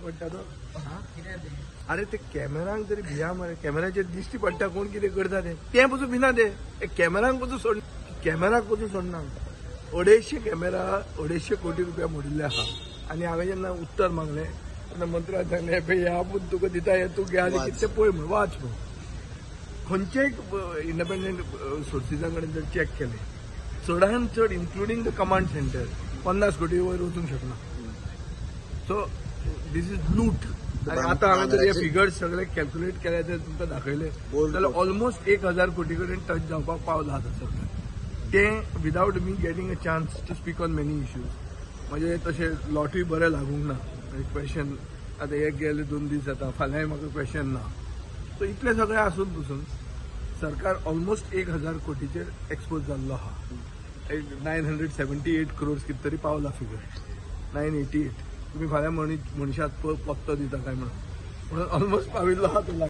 पडटा तो अरे ते कॅमेरांक तरी भिया मरे कॅमेराचेर दिश्टी पडटा कोण कितें करता ते पसून भिना ते कॅमेरांक पसून सोड कॅमेराक पसून सोडना 250 कॅमेरा 250 कोटी रुपया मोडिल्ले आहा आनी हांवें जेन्ना उत्तर मागलें तेन्ना मंत्र्यान सांगलें पळय ह्या आपूण तुका दिता हें तूं घे आनी कितें पळय म्हण वाच म्हण खंयचेय इंडिपेंडंट सोर्सिसां कडेन जर चॅक केलें चडांत चड इन्क्लुडींग द कमांड सेंटर 50 कोटी वयर वचूंक शकना सो दीस इज लूट आनी आतां हांवें जर हे फिगर्स सगळे कॅल्क्युलेट केले ते तुमकां दाखयले जाल्यार ऑलमोस्ट 1000 कोटी कडेन टच जावपाक पावला आतां सरकार ते without me getting a chance to speak on many issues म्हणजे तशें लॉटूय बरें लागूंक ना क्वेश्चन आतां एक गेले 2 दीस जाता फाल्यांय म्हाका क्वेश्चन ना सो इतले सगळे आसून पसून सरकार ऑलमोस्ट 1000 कोटीचेर एक्सपोज जाल्लो आहा 978 crores कितें तरी पावला फिगर 988 तुम्ही फाल्यां मनशाक पत्तो दिता काय म्हणून ऑलमोस्ट पाविल्लो आहा तो